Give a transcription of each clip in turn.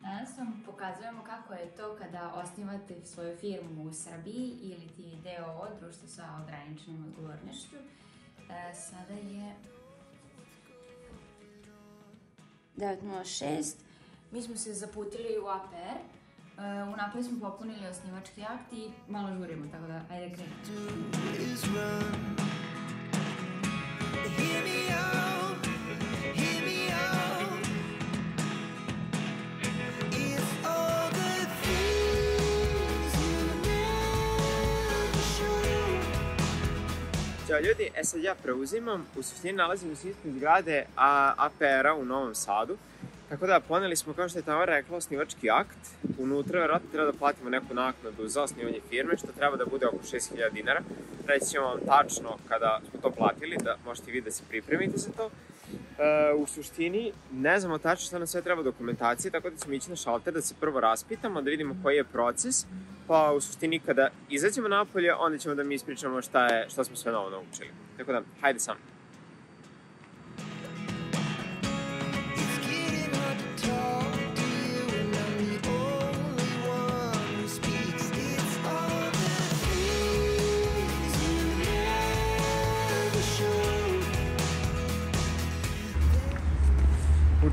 Danas vam pokazujemo kako je to kada osnivate svoju firmu u Srbiji ili ti DOO, društvo sa ograničenom odgovornošću. Sada je 9:06. Mi smo se zaputili u APR. Unapred smo popunili osnivački akt i malo žurimo, tako da ajde krenemo. Ćao ljudi, sad ja preuzimam, u suštini nalazimo se ispred zgrade APR-a u Novom Sadu. Tako da poneli smo, kao što je Tamara rekla, osnivački akt. Unutra vjerojatno treba da platimo neku naknadu za osnivanje firme, što treba da bude oko 6.000 dinara. Reći ćemo vam tačno kada smo to platili, da možete vi da se pripremite za to. U suštini, ne znamo tačno šta nam sve treba dokumentacije, tako da ćemo ići na šalter da se prvo raspitamo, da vidimo koji je proces. Pa u suštini kada izađemo napolje, onda ćemo da mi ispričamo šta smo sve novo naučili. Tako da, hajde sam.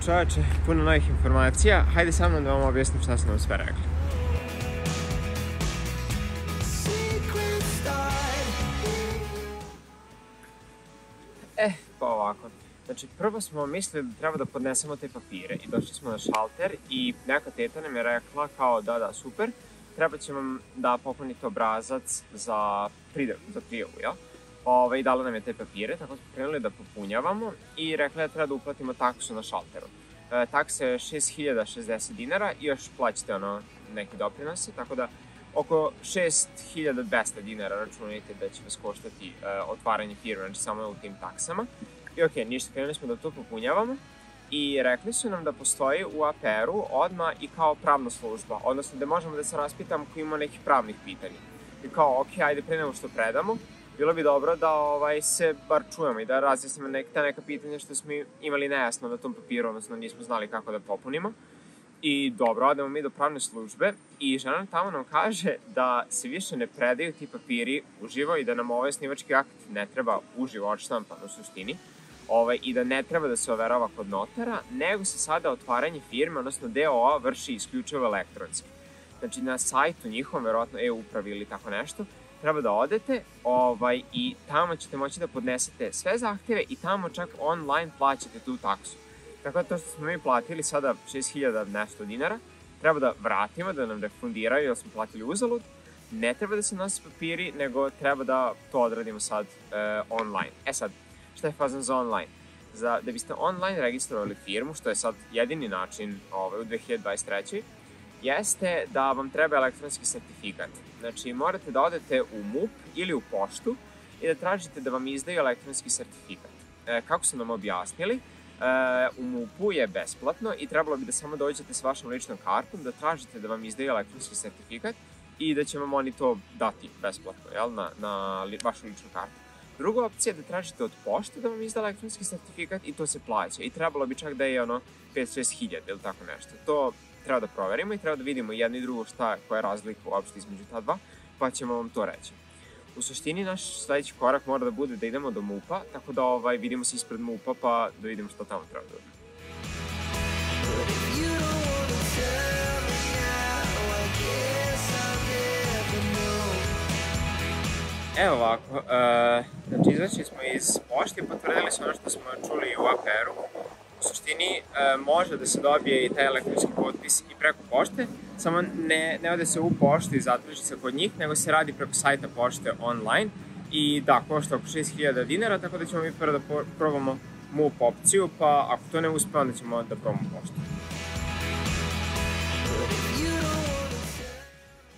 Čoveče, puno novih informacija. Hajde sa mnom da vam objasnim šta su nam sve rekli. Pa ovako. Znači, prvo smo mislili da treba da podnesemo te papire i došli smo na šalter i neka teta nam je rekla kao da, super, treba će vam da popunite obrazac za prijavu, jel? I dala nam je te papire, tako smo krenuli da popunjavamo i rekla da treba da uplatimo taksu na šalteru. Taksa je 6.060 dinara i još plaćate neke doprinose, tako da oko 6.200 dinara računajte da će vas koštati otvaranje firme, znači samo u tim taksama. I okej, ništa, krenuli smo da to popunjavamo i rekli su nam da postoji u APR-u odmah i kao pravna služba, odnosno da možemo da se raspitamo ako imamo nekih pravnih pitanja. I kao, okej, ajde pre nego što predamo, bilo bi dobro da se bar čujemo i da razjasnimo neka pitanja što smo imali nejasno na tom papiru, odnosno nismo znali kako da popunimo. I dobro, odemo mi do pravne službe i žena tamo nam kaže da se više ne predaju ti papiri uživo i da nam ovaj osnivački akt ne treba uživo odštampan u suštini i da ne treba da se overava kod notara, nego se sada otvaranje firme, odnosno DOO-a, vrši isključivo elektronski. Znači na sajtu njihovom, verovatno e-upravi ili tako nešto, treba da odete i tamo ćete moći da podnesete sve zahtjeve i tamo čak online plaćate tu taksu. Tako da to što smo mi platili sada 6.000 nešto dinara, treba da vratimo, da nam refundiraju jer smo platili uzalud. Ne treba da se nose papiri, nego treba da to odradimo sad online. Sad, šta je fazan za online? Da biste online registrovali firmu, što je sad jedini način u 2023. jeste da vam treba elektronski sertifikat. Znači, morate da odete u MUP ili u poštu i da tražite da vam izdaju elektronski sertifikat. Kako su nam objasnili, u MUP-u je besplatno i trebalo bi da samo dođete s vašom ličnom kartom, da tražite da vam izdaju elektronski sertifikat i da će vam oni to dati besplatno, na vašu ličnu kartu. Druga opcija je da tražite od pošte da vam izda elektronski sertifikat i to se plaća. I trebalo bi čak da je 5-6 hiljada ili tako nešto. To treba da proverimo i treba da vidimo jedno i drugo koja je razlika uopšte između ta dva, pa ćemo vam to reći. U suštini, naš sledeći korak mora da bude da idemo do MUP-a, tako da vidimo se ispred MUP-a pa da vidimo što tamo treba da bude. Evo ovako, znači izašli smo iz pošte i potvrdili smo ono što smo čuli u APR-u. U suštini može da se dobije i taj elektronski potpis i preko pošte, samo ne ode se u poštu i zatraži se kod njih, nego se radi preko sajta pošte online i da, košta oko 6.000 dinara, tako da ćemo mi prvo da probamo MUP opciju, pa ako to ne uspe, onda ćemo da probamo poštu.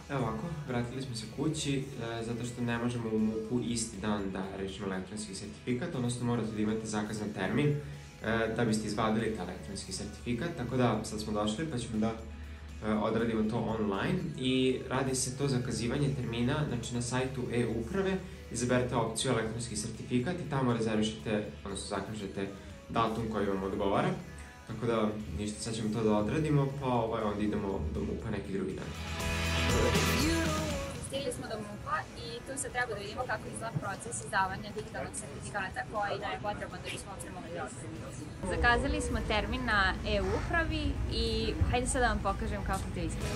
Evo ovako, vratili smo se kući, zato što ne možemo u MUP-u isti dan da rešimo elektronski sertifikat, odnosno morate da imate zakazan termin da biste izvadili taj elektronski sertifikat, tako da sad smo došli pa ćemo da odradimo to online i radi se to zakazivanje termina, znači na sajtu e-uprave izaberete opciju elektronski sertifikat i tamo rezervišete, odnosno zakažete datum koji vam odgovara. Tako da, ništa, sad ćemo to da odradimo, pa onda idemo do MUP-a neki drugi dan. Stigli smo do MUP-a i tu se treba da vidimo kako izgleda proces izdavanja digitalnog sertifikata koji nam je potreban da bismo uopšte mogli da odradimo. Zakazali smo termin na e-upravi i hajde sad da vam pokažem kako to izgleda.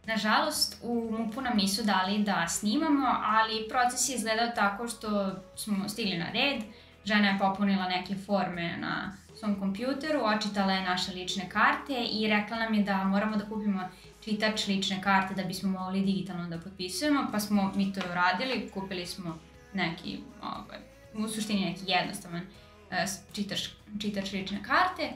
Nažalost, u MUP-u nam nisu dali da snimamo, ali proces je izgledao tako što smo stigli na red, žena je popunila neke forme na svom kompjuteru, očitala je naše lične karte i rekla nam je da moramo da kupimo čitač lične karte da bismo mogli digitalno da potpisujemo, pa smo mi to uradili, kupili smo neki, u suštini neki jednostavan čitač lične karte.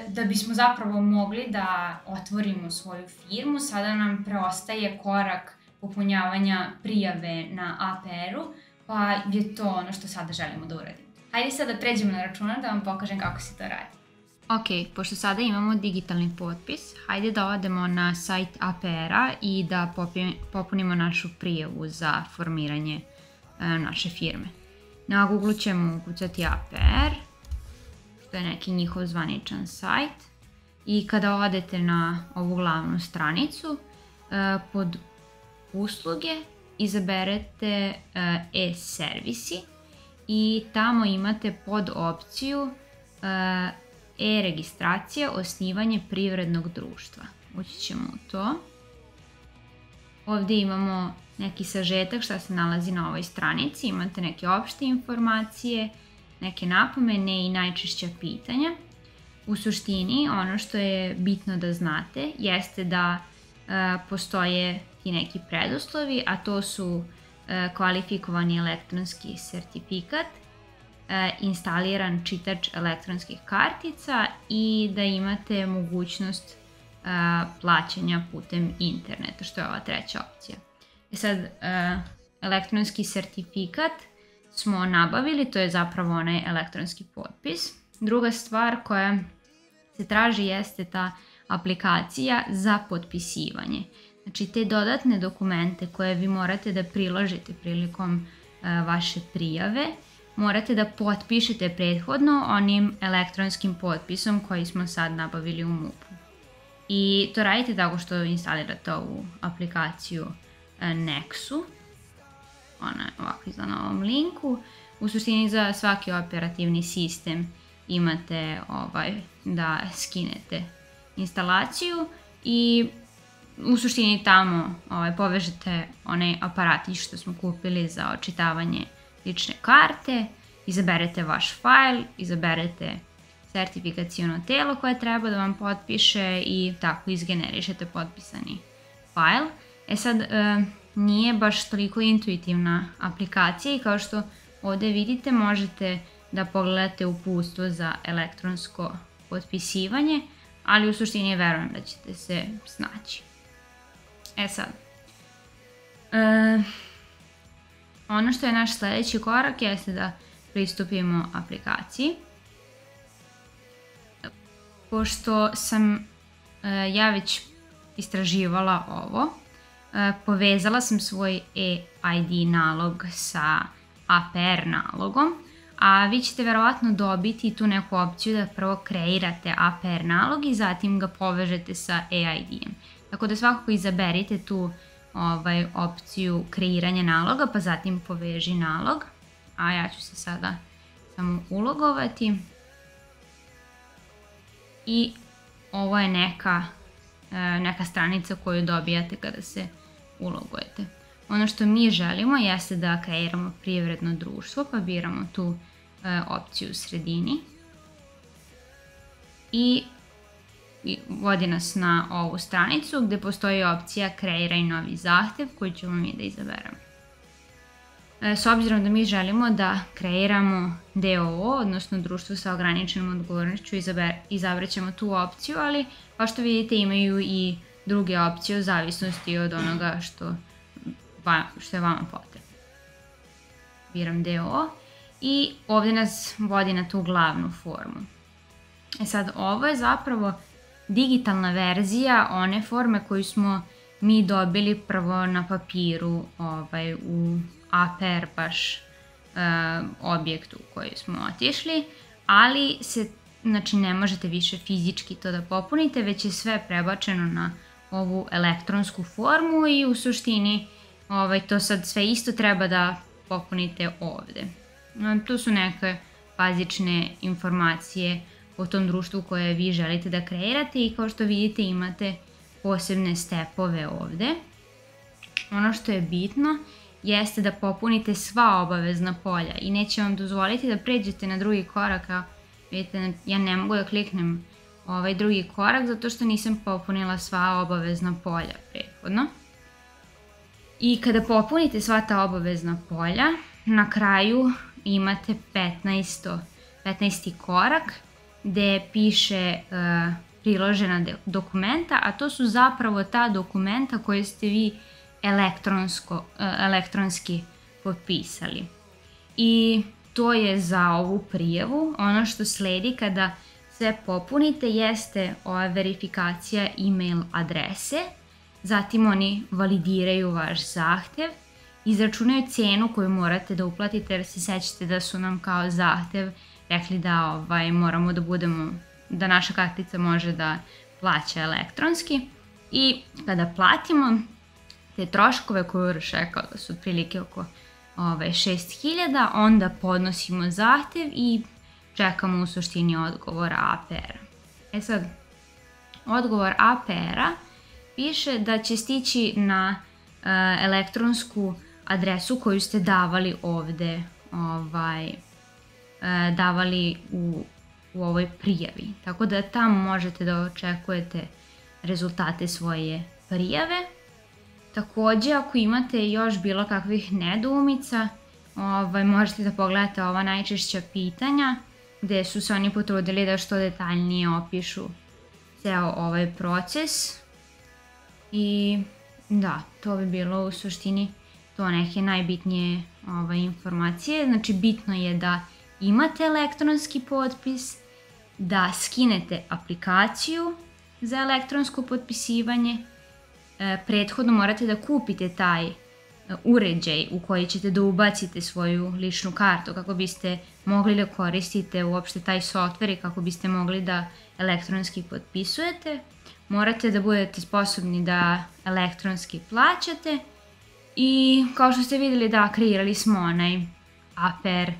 Da bismo zapravo mogli da otvorimo svoju firmu, sada nam preostaje korak popunjavanja prijave na APR-u, pa je to ono što sada želimo da uradimo. Hajde sada da pređemo na računar da vam pokažem kako se to radi. Ok, pošto sada imamo digitalni potpis, hajde da odemo na sajt APR-a i da popunimo našu prijavu za formiranje naše firme. Na Google ćemo ukucati APR, to je neki njihov zvaničan sajt, i kada odete na ovu glavnu stranicu, pod usluge izaberete e-servisi i tamo imate pod opciju e-registracija, osnivanje privrednog društva. Ući ćemo u to. Ovdje imamo neki sažetak šta se nalazi na ovoj stranici, imate neke opšte informacije, neke napomene i najčešća pitanja. U suštini, ono što je bitno da znate jeste da postoje ti neki preduslovi, a to su kvalifikovani elektronski sertifikat, instaliran čitač elektronskih kartica i da imate mogućnost plaćanja putem interneta, što je ova treća opcija. Sad, elektronski sertifikat smo nabavili, to je zapravo onaj elektronski potpis. Druga stvar koja se traži jeste ta aplikacija za potpisivanje. Znači, te dodatne dokumente koje vi morate da priložite prilikom vaše prijave, morate da potpišete prethodno onim elektronskim potpisom koji smo sad nabavili u MUP-u. I to radite tako što instalirate ovu aplikaciju Nexu. Ona je ovako izgleda na ovom linku. U suštini za svaki operativni sistem imate da skinete instalaciju i u suštini tamo povežete onaj aparatić što smo kupili za očitavanje lične karte, izaberete vaš fajl, izaberete sertifikaciono telo koje treba da vam potpiše i tako izgenerišete potpisani fajl. Sad, nije baš toliko intuitivna aplikacija i kao što ovdje vidite možete da pogledate uputstvo za elektronsko potpisivanje, ali u suštini verujem da ćete se snaći. Sad, ono što je naš sljedeći korak jeste da pristupimo aplikaciji. Pošto sam ja već istraživala ovo, povezala sam svoj e-ID nalog sa APR nalogom, a vi ćete verovatno dobiti tu neku opciju da prvo kreirate APR nalog i zatim ga povežete sa e-ID-em. Tako da svakako izaberite tu opciju kreiranja naloga, pa zatim poveži nalog. A ja ću se sada samo ulogovati. I ovo je neka stranica koju dobijate kada se ulogujete. Ono što mi želimo jeste da kreiramo privredno društvo, pa biramo tu opciju u sredini. I vodi nas na ovu stranicu gdje postoji opcija kreiraj novi zahtjev koji ćemo mi da izaberemo. S obzirom da mi želimo da kreiramo DOO, odnosno društvo sa ograničenom odgovornošću, izabrat ćemo tu opciju, ali kao što vidite imaju i druge opcije u zavisnosti od onoga što je vama potrebno. Biram DOO i ovdje nas vodi na tu glavnu formu. Sad, ovo je zapravo digitalna verzija one forme koju smo mi dobili prvo na papiru u APR baš objekt u koji smo otišli, ali se, znači, ne možete više fizički to da popunite, već je sve prebačeno na ovu elektronsku formu i u suštini to sad sve isto treba da popunite ovde. Tu su neke bazične informacije o tom društvu koje vi želite da kreirate i kao što vidite imate posebne stepove ovde. Ono što je bitno jeste da popunite sva obavezna polja i neće vam dozvoliti da pređete na drugi korak, a vidite, ja ne mogu da kliknem ovaj drugi korak zato što nisam popunila sva obavezna polja prethodno. I kada popunite sva ta obavezna polja, na kraju imate 15. korak gde piše priložena dokumenta, a to su zapravo ta dokumenta koje ste vi elektronski potpisali. I to je za ovu prijavu. Ono što sledi kada sve popunite jeste ova verifikacija e-mail adrese, zatim oni validiraju vaš zahtev, izračunaju cenu koju morate da uplatite, jer se sećate da su nam kao zahtev rekli da moramo da budemo, da naša kartica može da plaća elektronski, i kada platimo te troškove koje je rekao da su otprilike oko 6.000, onda podnosimo zahtev i čekamo u suštini odgovor APR-a. Sad, odgovor APR-a piše da će stići na elektronsku adresu koju ste davali ovde, davali u ovoj prijavi. Tako da tamo možete da očekujete rezultate svoje prijave. Takođe, ako imate još bilo kakvih nedoumica, možete da pogledate ova najčešća pitanja gde su se oni potrudili da što detaljnije opišu ceo ovaj proces. I da, to bi bilo u suštini to neke najbitnije informacije. Znači, bitno je da imate elektronski potpis, da skinete aplikaciju za elektronsko potpisivanje, prethodno morate da kupite taj uređaj u koji ćete da ubacite svoju ličnu kartu kako biste mogli da koristite uopšte taj softver i kako biste mogli da elektronski potpisujete. Morate da budete sposobni da elektronski plaćate i kao što ste videli, da, kreirali smo onaj APR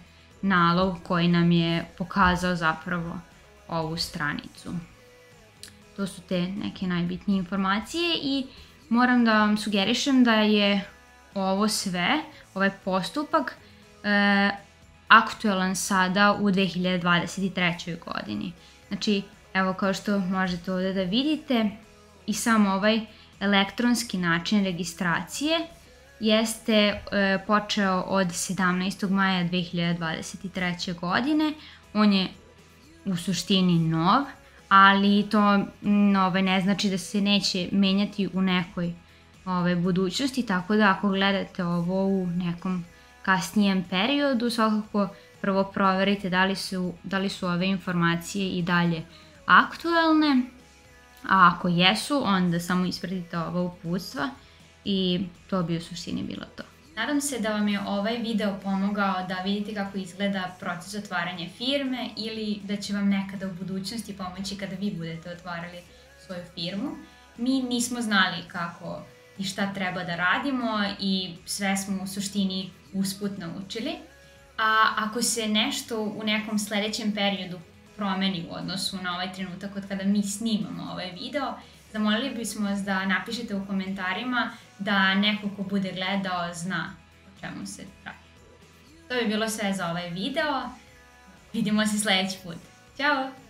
nalog koji nam je pokazao zapravo ovu stranicu. To su te neke najbitnije informacije i moram da vam sugerišem da je ovo sve, ovaj postupak, aktuelan sada u 2023. godini. Znači, evo, kao što možete ovde da vidite, i sam ovaj elektronski način registracije jeste počeo od 17. maja 2023. godine. On je u suštini nov, ali to ne znači da se neće menjati u nekoj budućnosti, tako da ako gledate ovo u nekom kasnijem periodu, svakako prvo proverite da li su ove informacije i dalje aktuelne, a ako jesu, onda samo ispratite ova uputstva i to bi u suštini bilo to. Nadam se da vam je ovaj video pomogao da vidite kako izgleda proces otvaranja firme ili da će vam nekada u budućnosti pomoći kada vi budete otvarali svoju firmu. Mi nismo znali kako i šta treba da radimo i sve smo u suštini usput naučili. A ako se nešto u nekom sledećem periodu promeni u odnosu na ovaj trenutak od kada mi snimamo ovaj video, zamolili bismo vas da napišete u komentarima da neko ko bude gledao zna o čemu se radi. To bi bilo sve za ovaj video. Vidimo se sledeći put. Ćao!